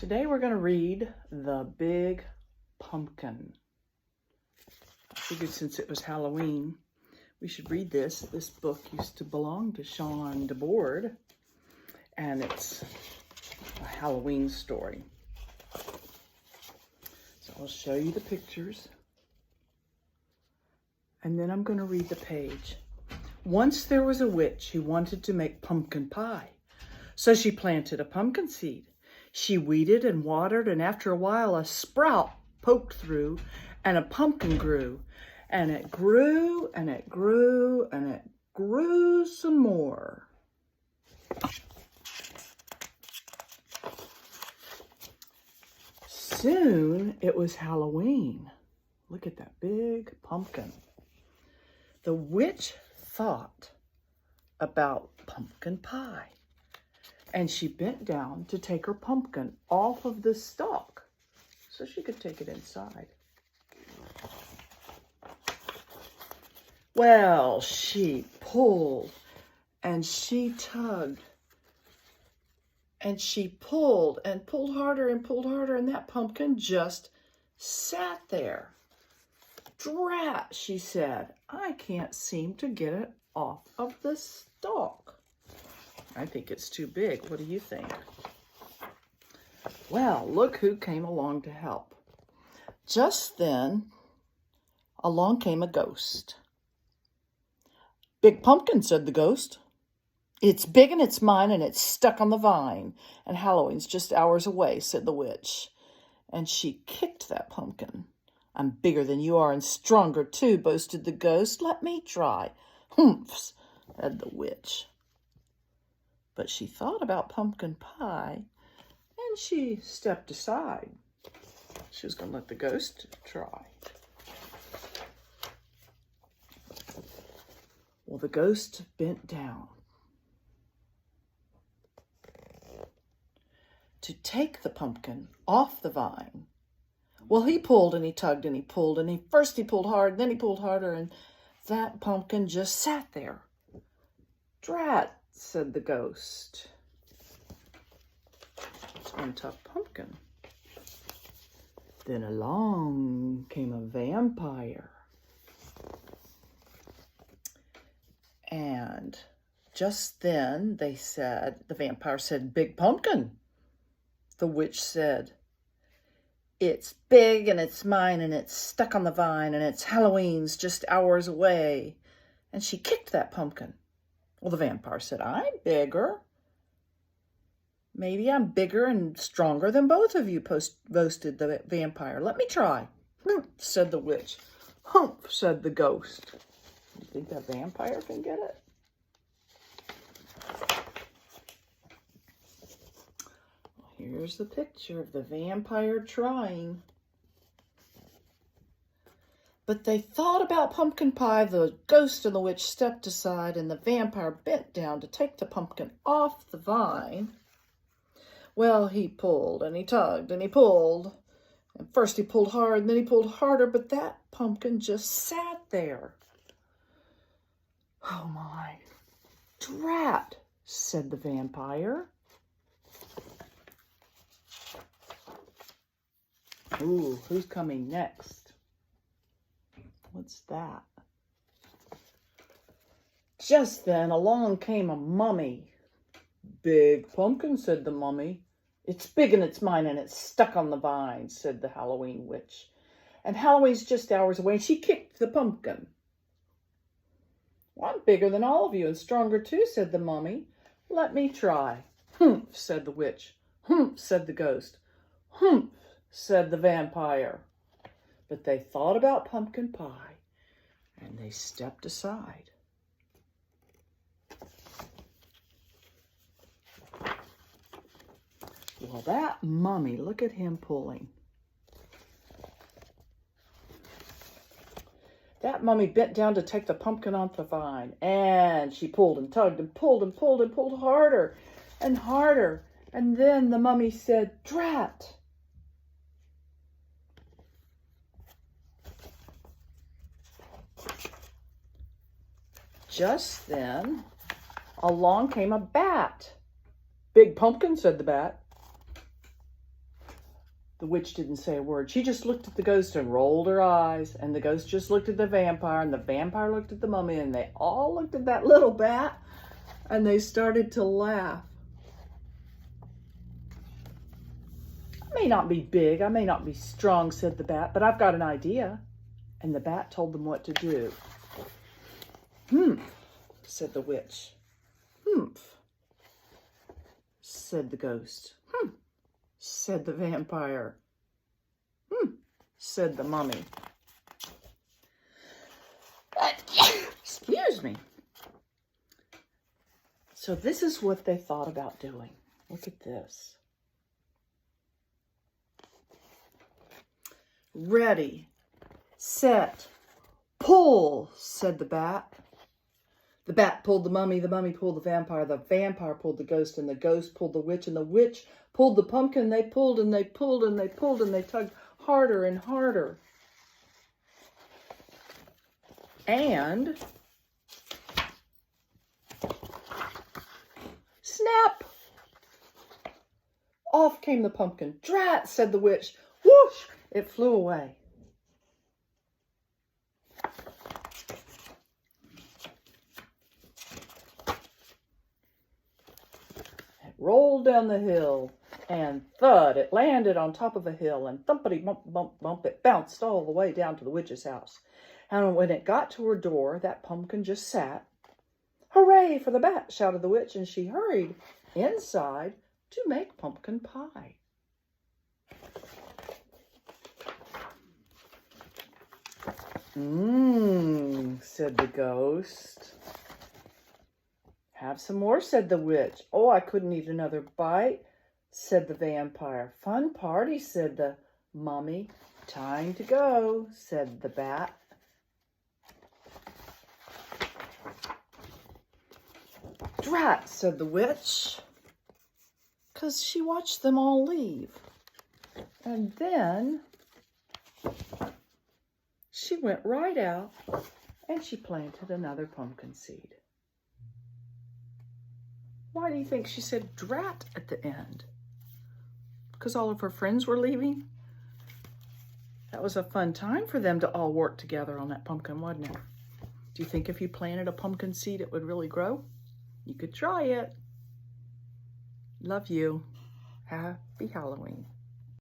Today we're going to read The Big Pumpkin. I figured since it was Halloween, we should read this. This book used to belong to Sean DeBoard, and it's a Halloween story. So I'll show you the pictures, and then I'm going to read the page. Once there was a witch who wanted to make pumpkin pie, so she planted a pumpkin seed. She weeded and watered, and after a while a sprout poked through and a pumpkin grew. And it grew and it grew and it grew some more. Soon it was Halloween. Look at that big pumpkin. The witch thought about pumpkin pie. And she bent down to take her pumpkin off of the stalk so she could take it inside. Well, she pulled and she tugged and she pulled and pulled harder, and that pumpkin just sat there. Drat, she said, I can't seem to get it off of the stalk. I think it's too big. What do you think? Well, look who came along to help. Just then, along came a ghost. Big pumpkin, said the ghost. It's big and it's mine and it's stuck on the vine. And Halloween's just hours away, said the witch. And she kicked that pumpkin. I'm bigger than you are and stronger too, boasted the ghost. Let me try. Humphs, said the witch. But she thought about pumpkin pie, and she stepped aside. She was going to let the ghost try. Well, the ghost bent down to take the pumpkin off the vine. Well, he pulled and he tugged and he pulled, and first he pulled hard, then he pulled harder, and that pumpkin just sat there. Drat, said the ghost. It's one tough pumpkin. Then along came a vampire. And just then the vampire said, Big pumpkin. The witch said, it's big and it's mine and it's stuck on the vine and it's Halloween's just hours away. And she kicked that pumpkin. Well, the vampire said, I'm bigger. Maybe I'm bigger and stronger than both of you, boasted the vampire. Let me try. Humph, said the witch. Humph, said the ghost. You think that vampire can get it? Here's the picture of the vampire trying. But they thought about pumpkin pie. The ghost and the witch stepped aside, and the vampire bent down to take the pumpkin off the vine. Well, he pulled, and he tugged, and he pulled. And first he pulled hard, and then he pulled harder, but that pumpkin just sat there. Oh, my. Drat, said the vampire. Ooh, who's coming next? What's that? Just then, along came a mummy. Big pumpkin, said the mummy. It's big and it's mine and it's stuck on the vine, said the Halloween witch. And Halloween's just hours away, and she kicked the pumpkin. Well, I'm bigger than all of you and stronger too, said the mummy. Let me try. Humph, said the witch. Humph, said the ghost. Humph, said the vampire. But they thought about pumpkin pie, and they stepped aside. Well, that mummy, look at him pulling. That mummy bent down to take the pumpkin off the vine, and she pulled and tugged and pulled and pulled and pulled harder and harder. And then the mummy said, Drat. Just then, along came a bat. Big pumpkin, said the bat. The witch didn't say a word. She just looked at the ghost and rolled her eyes. And the ghost just looked at the vampire. And the vampire looked at the mummy. And they all looked at that little bat. And they started to laugh. I may not be big. I may not be strong, said the bat. But I've got an idea. And the bat told them what to do. Said the witch. Humph, said the ghost. Said the vampire. Said the mummy. Excuse me. So this is what they thought about doing. Look at this. Ready, set, pull, said the bat. The bat pulled the mummy pulled the vampire pulled the ghost, and the ghost pulled the witch pulled the pumpkin. They pulled and they pulled and they pulled and they tugged harder and harder. And snap! Off came the pumpkin. Drat, said the witch. Whoosh! It flew away. Rolled down the hill, and thud, it landed on top of a hill, and thumpity bump, bump, bump, it bounced all the way down to the witch's house. And when it got to her door, that pumpkin just sat. Hooray for the bat, shouted the witch, and she hurried inside to make pumpkin pie. Said the ghost. Have some more, said the witch. Oh, I couldn't eat another bite, said the vampire. Fun party, said the mummy. Time to go, said the bat. Drat, said the witch, 'cause she watched them all leave. And then she went right out and she planted another pumpkin seed. Why do you think she said drat at the end? Because all of her friends were leaving? That was a fun time for them to all work together on that pumpkin, wasn't it? Do you think if you planted a pumpkin seed, it would really grow? You could try it. Love you. Happy Halloween.